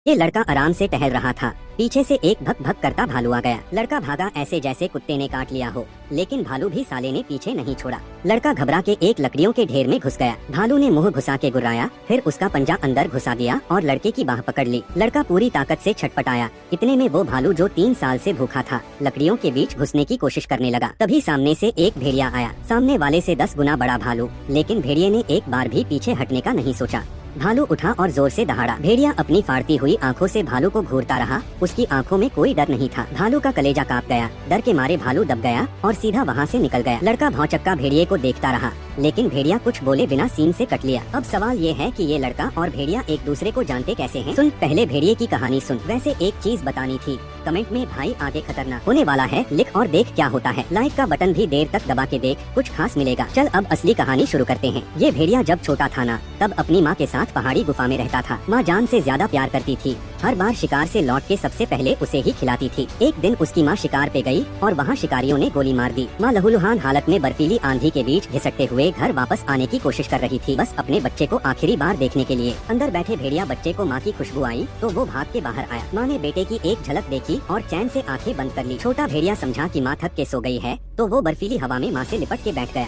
ये लड़का आराम से टहल रहा था। पीछे से एक भक भक करता भालू आ गया। लड़का भागा ऐसे जैसे कुत्ते ने काट लिया हो, लेकिन भालू भी साले ने पीछे नहीं छोड़ा। लड़का घबरा के एक लकड़ियों के ढेर में घुस गया। भालू ने मुंह घुसा के गुर्राया, फिर उसका पंजा अंदर घुसा दिया और लड़के की बाह पकड़ ली। लड़का पूरी ताकत से छटपटाया। इतने में वो भालू जो 3 साल से भूखा था, लकड़ियों के बीच घुसने की कोशिश करने लगा। तभी सामने से एक भेड़िया आया, सामने वाले से 10 गुना बड़ा भालू। लेकिन भेड़िए ने एक बार भी पीछे हटने का नहीं सोचा। भालू उठा और जोर से दहाड़ा। भेड़िया अपनी फाड़ती हुई आंखों से भालू को घूरता रहा। उसकी आंखों में कोई डर नहीं था। भालू का कलेजा कांप गया। डर के मारे भालू दब गया और सीधा वहाँ से निकल गया। लड़का भौचक्का भेड़िए को देखता रहा, लेकिन भेड़िया कुछ बोले बिना सीन से कट लिया। अब सवाल ये है कि ये लड़का और भेड़िया एक दूसरे को जानते कैसे हैं? सुन, पहले भेड़िए की कहानी सुन। वैसे एक चीज बतानी थी, कमेंट में भाई आगे खतरनाक होने वाला है, लिख और देख क्या होता है। लाइक का बटन भी देर तक दबा के देख, कुछ खास मिलेगा। चल अब असली कहानी शुरू करते हैं। ये भेड़िया जब छोटा था ना, तब अपनी माँ के साथ पहाड़ी गुफा में रहता था। माँ जान से ज्यादा प्यार करती थी। हर बार शिकार से लौट के सबसे पहले उसे ही खिलाती थी। एक दिन उसकी माँ शिकार पे गई और वहाँ शिकारियों ने गोली मार दी। माँ लहूलुहान हालत में बर्फीली आंधी के बीच घिसटते हुए घर वापस आने की कोशिश कर रही थी, बस अपने बच्चे को आखिरी बार देखने के लिए। अंदर बैठे भेड़िया बच्चे को माँ की खुशबू आई तो वो भाग के बाहर आया। माँ ने बेटे की एक झलक देखी और चैन से आंखें बंद कर ली। छोटा भेड़िया समझा कि माँ थक के सो गई है, तो वो बर्फीली हवा में माँ से लिपट के बैठ गया।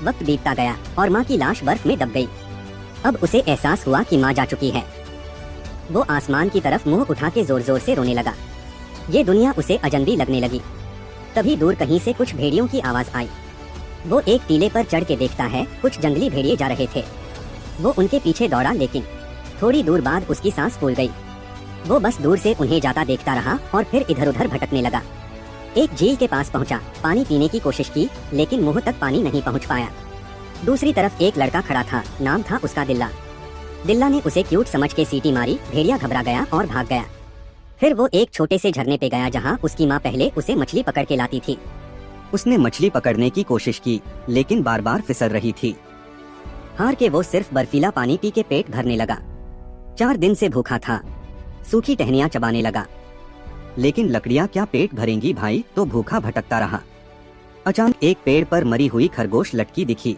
वक्त बीतता गया और माँ की लाश बर्फ में दब गई। अब उसे एहसास हुआ कि माँ जा चुकी है। वो आसमान की तरफ मुंह उठा के जोर जोर से रोने लगा। ये दुनिया उसे अजनबी लगने लगी। तभी दूर कहीं से कुछ भेड़ियों की आवाज आई। वो एक टीले पर चढ़ के देखता है, कुछ जंगली भेड़िए जा रहे थे। वो उनके पीछे दौड़ा, लेकिन थोड़ी दूर बाद उसकी सांस फूल गई। वो बस दूर से उन्हें जाता देखता रहा और फिर इधर उधर भटकने लगा। एक झील के पास पहुंचा, पानी पीने की कोशिश की, लेकिन मुंह तक पानी नहीं पहुंच पाया। दूसरी तरफ एक लड़का खड़ा था, नाम था उसका दिल्ला। दिल्ला ने उसे क्यूट समझ के सीटी मारी। भेड़िया घबरा गया और भाग गया। फिर वो एक छोटे से झरने पे गया जहाँ उसकी माँ पहले उसे मछली पकड़ के लाती थी। उसने मछली पकड़ने की कोशिश की, लेकिन बार बार फिसल रही थी। हार के वो सिर्फ बर्फीला पानी पी के पेट भरने लगा। 4 दिन से भूखा था, सूखी टहनियाँ चबाने लगा। लेकिन लकड़ियाँ क्या पेट भरेंगी भाई, तो भूखा भटकता रहा। अचानक एक पेड़ पर मरी हुई खरगोश लटकी दिखी।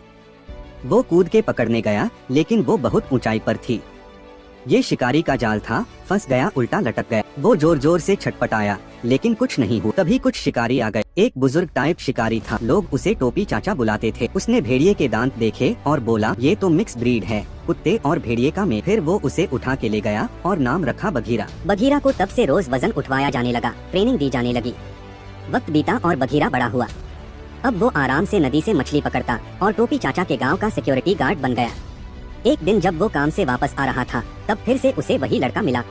वो कूद के पकड़ने गया, लेकिन वो बहुत ऊंचाई पर थी। ये शिकारी का जाल था, फंस गया, उल्टा लटक गया। वो जोर जोर से छटपटाया, लेकिन कुछ नहीं हुआ। तभी कुछ शिकारी आ गए। एक बुजुर्ग टाइप शिकारी था, लोग उसे टोपी चाचा बुलाते थे। उसने भेड़िए के दांत देखे और बोला, ये तो मिक्स ब्रीड है, कुत्ते और भेड़िए का मेल। फिर वो उसे उठा के ले गया और नाम रखा बघीरा। बघीरा को तब से रोज वजन उठवाया जाने लगा, ट्रेनिंग दी जाने लगी। वक्त बीता और बघीरा बड़ा हुआ। अब वो आराम से नदी से मछली पकड़ता और टोपी चाचा के गांव का सिक्योरिटी गार्ड बन गया। एक दिन जब वो काम से वापस आ रहा था, तब फिर से उसे वही लड़का मिला।